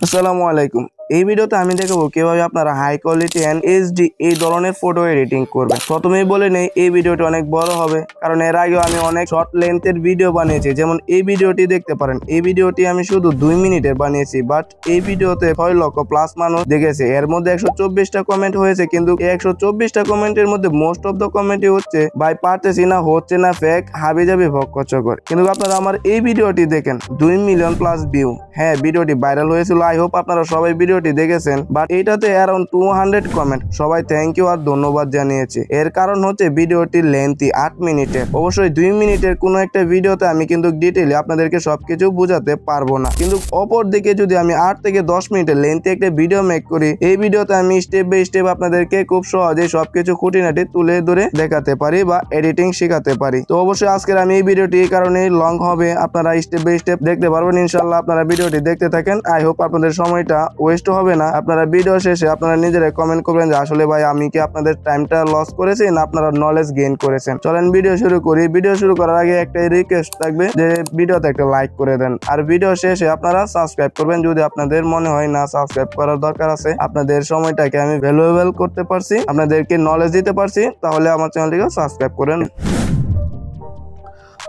আসসালামু আলাইকুম। এই ভিডিওতে আমি দেখাবো কিভাবে আপনারা হাই কোয়ালিটি এন্ড এইচডি এই ধরনের ফটো এডিটিং করবেন। প্রথমেই বলে নেই এই ভিডিওটি অনেক বড় হবে, কারণ এর আগেও আমি অনেক শর্ট লেন্থের ভিডিও বানিয়েছি। যেমন এই ভিডিওটি দেখতে পারেন, এই ভিডিওটি আমি শুধু 2 মিনিটের বানিয়েছি, বাট এই ভিডিওতে 6 লক্ষ প্লাস মানুষ দেখেছে। এর মধ্যে 124টা কমেন্ট হয়েছে, কিন্তু 124টা কমেন্টের মধ্যে মোস্ট অফ দ্য কমেন্টই হচ্ছে ভাই পারতেছি না, হচ্ছে না, ফেক, হাবি যাবি ভক্কচকর। কিন্তু আপনারা আমার এই ভিডিওটি দেখেন, 2 মিলিয়ন প্লাস ভিউ। হ্যাঁ, ভিডিওটি ভাইরাল হয়েছিল। আই হোপ আপনারা সবাই ভিডিওটি দেখেছেন, বাট এটাতে অ্যারাউন্ড 200 কমেন্ট। সবাই থ্যাংক ইউ আর ধন্যবাদ জানিয়েছে। এর কারণ হচ্ছে ভিডিওটি লেন্থি 8 মিনিটের। অবশ্যই 2 মিনিটের কোনো একটা ভিডিওতে আমি কিন্তু ডিটেইলে আপনাদেরকে সবকিছু বোঝাতে পারবো না, কিন্তু অপর দিকে যদি আমি 8 থেকে 10 মিনিটের লেন্থি একটা ভিডিও মেক করি, এই ভিডিওতে আমি স্টেপ বাই স্টেপ আপনাদেরকে খুব সহজেই সবকিছু খুঁটিনাটি তুলে ধরে দেখাতে পারি বা এডিটিং শেখাতে পারি। তো অবশ্যই আজকের আমি এই ভিডিওটি এই কারণে লং হবে, আপনারা স্টেপ বাই স্টেপ দেখতে পারবেন ইনশাআল্লাহ। আপনারা ভিডিওটি দেখতে থাকেন। আই হোপ আপনাদের সময়টা ওয়েস্ট হবে না। আপনারা ভিডিও শেষে আপনারা নিজেরাই কমেন্ট করবেন যে আসলে ভাই আমি কি আপনাদের টাইমটা লস করেছি না আপনারা নলেজ গেইন করেছেন। চলেন ভিডিও শুরু করি। ভিডিও শুরু করার আগে একটা রিকোয়েস্ট থাকবে যে ভিডিওতে একটা লাইক করে দেন, আর ভিডিও শেষে আপনারা সাবস্ক্রাইব করবেন যদি আপনাদের মনে হয় না সাবস্ক্রাইব করার দরকার আছে। আপনাদের সময়টাকে আমি ভ্যালুয়েবল করতে পারছি, আপনাদেরকে নলেজ দিতে পারছি, তাহলে আমার চ্যানেলটিকে সাবস্ক্রাইব করেন।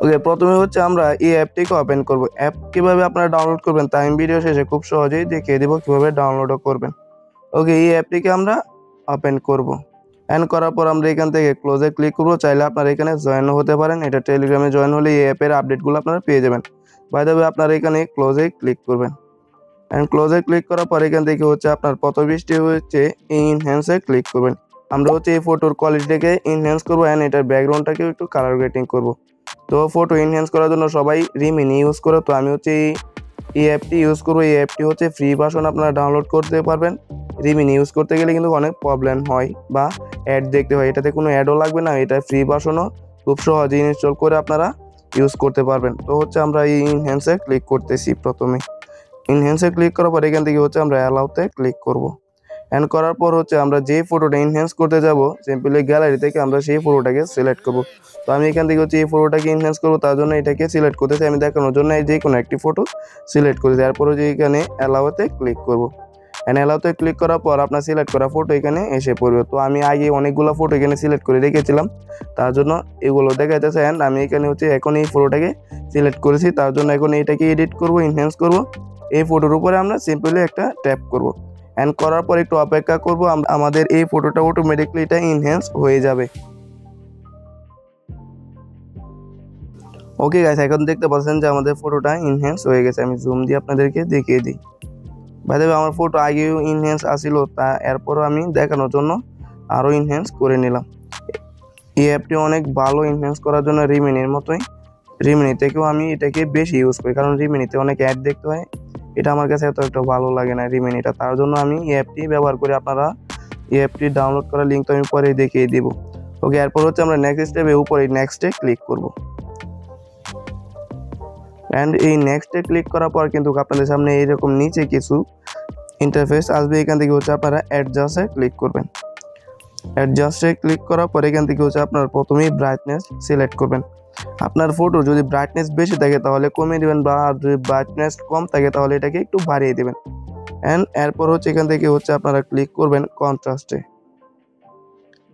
ওকে, প্রথমে হচ্ছে আমরা এই অ্যাপটিকে ওপেন করব। অ্যাপ কিভাবে আপনারা ডাউনলোড করবেন তা আমি ভিডিও শেষে খুব সহজেই দেখিয়ে দেবো কিভাবে ডাউনলোডও করবেন। ওকে, এই অ্যাপটিকে আমরা ওপেন করব। এন্ড করার পর আমরা এখান থেকে ক্লোজে ক্লিক করব। চাইলে আপনারা এখানে জয়েনও হতে পারেন। এটা টেলিগ্রামে জয়েন হলে এই অ্যাপের আপডেটগুলো আপনারা পেয়ে যাবেন। বাই দ্য ওয়ে, আপনারা এখানে ক্লোজে ক্লিক করবেন। এন্ড ক্লোজে ক্লিক করার পর এখান থেকে হচ্ছে আপনার প্রথমটি হচ্ছে ইনহ্যান্সে ক্লিক করবেন। আমরা হচ্ছে এই ফটোর কোয়ালিটিটাকে ইনহ্যান্স করবো এন্ড এটার ব্যাকগ্রাউন্ডটাকে একটু কালার গ্রেডিং করব। তো ফটো এনহ্যান্স করার জন্য সবাই রিমিনি ইউজ করে, তো আমি হচ্ছে এই অ্যাপটি ইউজ করবো। এই অ্যাপটি হচ্ছে ফ্রি ভার্সন, আপনারা ডাউনলোড করতে পারবেন। রিমিনি ইউজ করতে গেলে কিন্তু অনেক প্রবলেম হয় বা অ্যাড দেখতে হয়। এটাতে কোনো অ্যাডও লাগবে না, এটা ফ্রি ভার্সনও খুব সহজে ইনস্টল করে আপনারা ইউজ করতে পারবেন। তো হচ্ছে আমরা এই ইনহ্যান্সে ক্লিক করতেছি। প্রথমে ইনহ্যান্সে ক্লিক করার পর এখান থেকে হচ্ছে আমরা অ্যালাউতে ক্লিক করব। এন্ড করার পর হচ্ছে আমরা যে ফটোটা এনহ্যান্স করতে যাব, সিম্পলি গ্যালারি থেকে আমরা সেই ফটোটাকে সিলেক্ট করব। তো আমি এখান থেকে হচ্ছে এই ফটোটাকে এনহ্যান্স করবো, তার জন্য এটাকে সিলেক্ট করতেছি। আমি দেখানোর জন্য এই যে কোনো একটি ফটো সিলেক্ট করেছি। তারপরে যে এখানে অ্যালাউতে ক্লিক করব। এন্ড অ্যালাউতে ক্লিক করার পর আপনার সিলেক্ট করা ফটো এখানে এসে পড়বে। তো আমি আগে অনেকগুলো ফটো এখানে সিলেক্ট করে রেখেছিলাম, তার জন্য এগুলো দেখাইতেছে। এন্ড আমি এখানে হচ্ছে এখন এই ফটোটাকে সিলেক্ট করেছি, তার জন্য এখন এটাকে এডিট করব, এনহ্যান্স করব। এই ফটোর উপরে আমরা সিম্পলি একটা ট্যাপ করব। এন্ড করার পর একটু অপেক্ষা করব, আমাদের এই ফটোটা অটোমেটিকলি এটা এনহ্যান্স হয়ে যাবে। ওকে গাইস, এখন দেখতে পাচ্ছেন যে আমাদের ফটোটা এনহ্যান্স হয়ে গেছে। আমি জুম দিয়ে আপনাদেরকে দেখিয়ে দিই। বাই দ্য ওয়ে, আমার ফটো আগেও এনহ্যান্স আসিল, তা এরপরও আমি দেখানোর জন্য আরও এনহ্যান্স করে নিলাম। এই অ্যাপটি অনেক ভালো এনহ্যান্স করার জন্য, রিমিনির মতোই। রিমিনি থেকেও আমি এটাকে বেশি ইউজ করি, কারণ রিমিনিতে অনেক অ্যাড দেখতে হয়। এটা আমার কাছে এত একটা ভালো লাগে না রিমিনিটা, তার জন্য আমি এই অ্যাপটি ব্যবহার করি। আপনারা এই অ্যাপটি ডাউনলোড করার লিঙ্ক তো আমি পরে দেখিয়ে দিব। ওকে, এরপর হচ্ছে আমরা নেক্সট স্টেপে উপরে নেক্সটে ক্লিক করব। অ্যান্ড এই নেক্সটে ক্লিক করার পর কিন্তু আপনাদের সামনে এইরকম নিচে কিছু ইন্টারফেস আসবে। এখান থেকে হচ্ছে আপনারা অ্যাডজাস্টে ক্লিক করবেন। অ্যাডজাস্টে ক্লিক করার পর এখান থেকে হচ্ছে আপনার প্রথমেই ব্রাইটনেস সিলেক্ট করবেন। আপনার ফটো যদি ব্রাইটনেস বেশি থাকে তাহলে কমিয়ে দেবেন, বা যদি ব্রাইটনেস কম থাকে তাহলে এটাকে একটু বাড়িয়ে দেবেন। অ্যান্ড এরপর হচ্ছে এখান থেকে হচ্ছে আপনারা ক্লিক করবেন কন্ট্রাস্টে।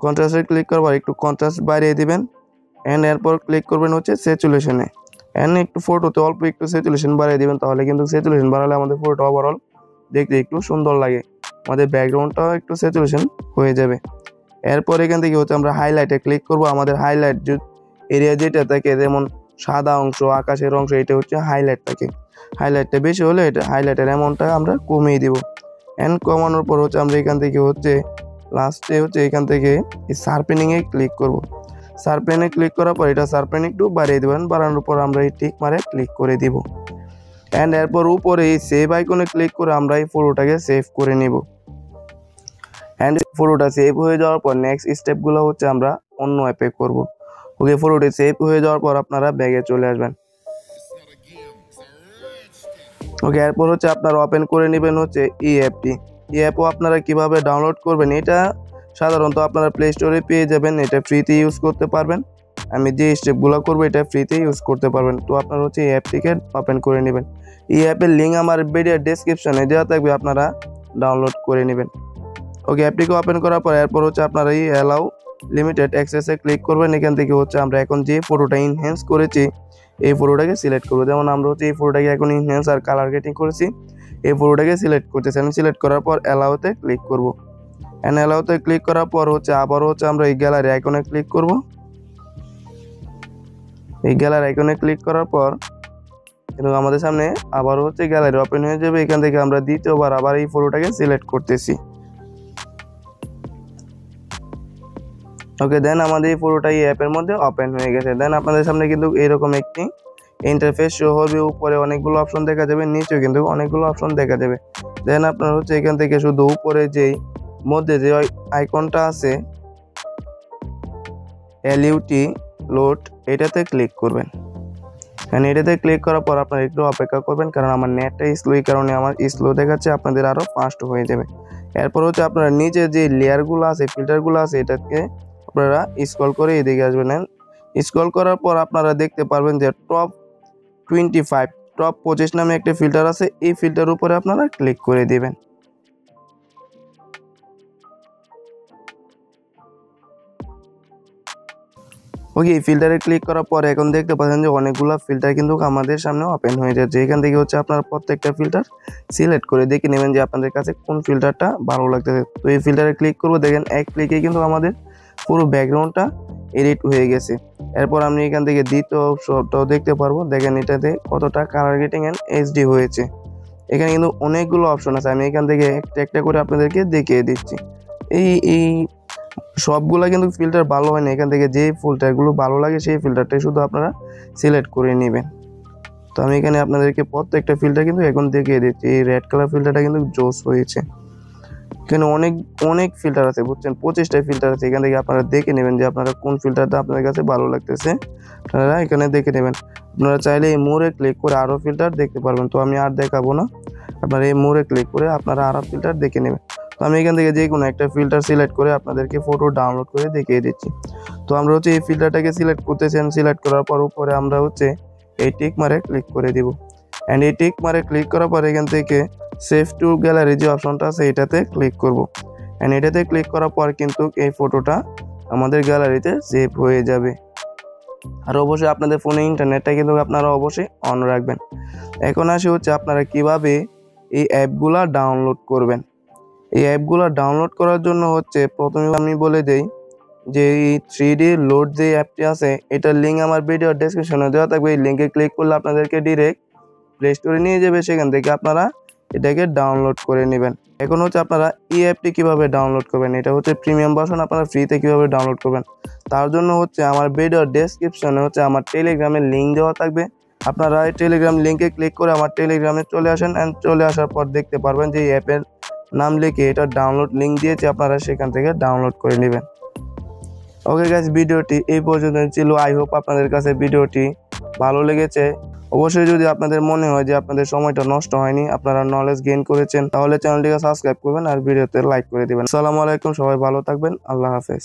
কন্ট্রাস্টে ক্লিক করার পর একটু কন্ট্রাস্ট বাড়িয়ে দিবেন। অ্যান্ড এরপর ক্লিক করবেন হচ্ছে স্যাচুরেশনে। অ্যান্ড একটু ফটোতে অল্প একটু স্যাচুরেশন বাড়িয়ে দিবেন, তাহলে কিন্তু স্যাচুরেশন বাড়ালে আমাদের ফটোটা ওভারঅল দেখতে একটু সুন্দর লাগে, আমাদের ব্যাকগ্রাউন্ডটাও একটু স্যাচুরেশন হয়ে যাবে। এরপর এখান থেকে হচ্ছে আমরা হাইলাইটে ক্লিক করব। আমাদের হাইলাইট এরিয়া যেটা থাকে, যেমন সাদা অংশ, আকাশের অংশ, এটা হচ্ছে হাইলাইট থাকে। হাইলাইটটা বেশি হলে এটা হাইলাইটের অ্যামাউন্টটা আমরা কমিয়ে দিব। অ্যান্ড কমানোর পর হচ্ছে আমরা এখান থেকে হচ্ছে লাস্টে হচ্ছে এখান থেকে এই শার্পেনিংয়ে ক্লিক করব। শার্পেনে ক্লিক করার পর এটা শার্পেন একটু বাড়িয়ে দেবেন। বাড়ানোর পর আমরা এই টিক মারে ক্লিক করে দিব। অ্যান্ড এরপর উপরে এই সেভ আইকনে ক্লিক করে আমরা এই ফটোটাকে সেভ করে নিব। অ্যান্ড ফটোটা সেভ হয়ে যাওয়ার পর নেক্সট স্টেপগুলো হচ্ছে আমরা অন্য অ্যাপে করব। ওকে, ফটোটি সেভ হয়ে যাওয়ার পর আপনারা ব্যাগে চলে আসবেন। ওকে, এরপর হচ্ছে আপনারা ওপেন করে নেবেন হচ্ছে এই অ্যাপটি। এই অ্যাপও আপনারা কিভাবে ডাউনলোড করবেন, এটা সাধারণত আপনারা প্লে স্টোরে পেয়ে যাবেন। এটা ফ্রিতে ইউজ করতে পারবেন। আমি যে স্টেপগুলো করবো এটা ফ্রিতে ইউজ করতে পারবেন। তো আপনারা হচ্ছে এই অ্যাপটিকে ওপেন করে নেবেন। এই অ্যাপের লিঙ্ক আমার ভিডিও ডেসক্রিপশনে দেওয়া থাকবে, আপনারা ডাউনলোড করে নেবেন। ওকে, অ্যাপটিকে ওপেন করার পর এরপর হচ্ছে আপনারা এই অ্যালাউ লিমিটেড অ্যাক্সেসে ক্লিক করবেন। এখান থেকে হচ্ছে আমরা এখন যে ফটোটা ইনহ্যান্স করেছি এই ফটোটাকে সিলেক্ট করবো। যেমন আমরা হচ্ছে এই ফটোটাকে এখন ইনহ্যান্স আর কালার গ্রেডিং করেছি, এই ফটোটাকে সিলেক্ট করতেছি। আমি সিলেক্ট করার পর অ্যালাউতে ক্লিক করব। অ্যান্ড অ্যালাউতে ক্লিক করার পর হচ্ছে আবারও হচ্ছে আমরা এই গ্যালারি আইকনে ক্লিক করব। এই গ্যালারি আইকনে ক্লিক করার পর কিন্তু আমাদের সামনে আবারও হচ্ছে গ্যালারি ওপেন হয়ে যাবে। এখান থেকে আমরা দ্বিতীয়বার আবার এই ফটোটাকে সিলেক্ট করতেছি। ওকে, দেন আমাদের এই ফটোটা এই অ্যাপের মধ্যে ওপেন হয়ে গেছে। দেন আপনাদের সামনে কিন্তু এরকম একটি ইন্টারফেস শো হবে। উপরে অনেকগুলো অপশন দেখা যাবে, নিচেও কিন্তু অনেকগুলো অপশন দেখা যাবে। দেন আপনারা হচ্ছে এখান থেকে শুধু উপরে যেই মধ্যে যে আইকনটা আছে এলইউটি লোড, এটাতে ক্লিক করবেন। এন্ড এটাতে ক্লিক করার পর আপনারা একটু অপেক্ষা করবেন, কারণ আমার নেটটা স্লো, এই কারণে আমার স্লো দেখাচ্ছে, আপনাদের আরও ফাস্ট হয়ে যাবে। এরপর হচ্ছে আপনারা নিচে যে লেয়ারগুলো আছে, ফিল্টারগুলো আছে, এটাকে আপনারা স্ক্রল করে এদিকে আসবেন। স্ক্রল করার পর আপনারা দেখতে পারবেন যে টপ 25 নামে একটা ফিল্টার আছে, এই ফিল্টার উপরে আপনারা ক্লিক করে দিবেন। ওকে, এই ফিল্টারে ক্লিক করার পর এখন দেখতে পাচ্ছেন যে অনেকগুলো ফিল্টার কিন্তু আমাদের সামনে ওপেন হয়ে যাচ্ছে। এখান থেকে হচ্ছে আপনারা প্রত্যেকটা ফিল্টার সিলেক্ট করে দেখে নেবেন যে আপনাদের কাছে কোন ফিল্টারটা ভালো লাগতেছে। তো এই ফিল্টারে ক্লিক করবো, দেখেন এক ক্লিকে কিন্তু আমাদের পুরো ব্যাকগ্রাউন্ডটা এডিট হয়ে গেছে। এরপর আমি এখান থেকে দ্বিতীয় অপশনটাও দেখতে পারবো, দেখেন এটাতে কতটা কালার গ্রেডিং এন্ড এইচডি হয়েছে। এখানে কিন্তু অনেকগুলো অপশন আছে, আমি এখান থেকে একটা একটা করে আপনাদেরকে দেখিয়ে দিচ্ছি। এই সবগুলা কিন্তু ফিল্টার ভালো হয় না, এখান থেকে যে ফিল্টারগুলো ভালো লাগে সেই ফিল্টারটাই শুধু আপনারা সিলেক্ট করে নেবেন। তো আমি এখানে আপনাদেরকে প্রত্যেকটা ফিল্টার কিন্তু এখন দেখিয়ে দিচ্ছি। এই রেড কালার ফিল্টারটা কিন্তু জোস হয়েছে। এখানে অনেক ফিল্টার আছে, বুঝছেন, 25টা ফিল্টার আছে। এখান থেকে আপনারা দেখে নেবেন যে আপনারা কোন ফিল্টারটা আপনাদের কাছে ভালো লাগতেছে, আপনারা এখানে দেখে নেবেন। আপনারা চাইলে এই মোড়ে ক্লিক করে আরও ফিল্টার দেখতে পারবেন। তো আমি আর দেখাবো না, আপনারা এই মোড়ে ক্লিক করে আপনারা আরও ফিল্টার দেখে নেবেন। তো আমি এখান থেকে যে কোনো একটা ফিল্টার সিলেক্ট করে আপনাদেরকে ফটো ডাউনলোড করে দেখিয়ে দিচ্ছি। তো আমরা হচ্ছে এই ফিল্টারটাকে সিলেক্ট করতেছেন। সিলেক্ট করার পর উপরে আমরা হচ্ছে এই টিক মারে ক্লিক করে দিব। অ্যান্ড এই টিক মারে ক্লিক করার পর এখান থেকে সেভ টু গ্যালারি যে অপশনটা আছে এটাতে ক্লিক করব। অ্যান্ড এটাতে ক্লিক করার পর কিন্তু এই ফটোটা আমাদের গ্যালারিতে সেভ হয়ে যাবে। আর অবশ্যই আপনাদের ফোনে ইন্টারনেটটা কিন্তু আপনারা অবশ্যই অন রাখবেন। এখন আসে হচ্ছে আপনারা কিভাবে এই অ্যাপগুলা ডাউনলোড করবেন। এই অ্যাপগুলো ডাউনলোড করার জন্য হচ্ছে প্রথমে আমি বলে দেই যে এই 3D লোড যে অ্যাপটি আছে এটার লিঙ্ক আমার ভিডিও ডেসক্রিপশনে দেওয়া থাকবে। এই লিঙ্কে ক্লিক করলে আপনাদেরকে ডিরেক্ট প্লে স্টোরে নিয়ে যাবে, সেখান থেকে আপনারা এটাকে ডাউনলোড করে নেবেন। এখন হচ্ছে আপনারা এই অ্যাপটি কীভাবে ডাউনলোড করবেন, এটা হচ্ছে প্রিমিয়াম ভার্সন, আপনারা ফ্রিতে কীভাবে ডাউনলোড করবেন তার জন্য হচ্ছে আমার ভিডিও ডেসক্রিপশনে হচ্ছে আমার টেলিগ্রামের লিঙ্ক দেওয়া থাকবে। আপনারা এই টেলিগ্রাম লিঙ্কে ক্লিক করে আমার টেলিগ্রামে চলে আসেন। অ্যান্ড চলে আসার পর দেখতে পারবেন যে এই অ্যাপের নাম লিখে এটা ডাউনলোড লিঙ্ক দিয়েছে, আপনারা সেখান থেকে ডাউনলোড করে নেবেন। ওকে গাইস, ভিডিওটি এই পর্যন্ত ছিল। আই হোপ আপনাদের কাছে ভিডিওটি ভালো লেগেছে। অবশ্যই যদি আপনাদের মনে হয় যে আপনাদের সময়টা নষ্ট হয়নি, আপনারা নলেজ গেইন করেছেন, তাহলে চ্যানেলটিকে সাবস্ক্রাইব করবেন আর ভিডিওতে লাইক করে দিবেন। আসসালামু আলাইকুম, সবাই ভালো থাকবেন, আল্লাহ হাফেজ।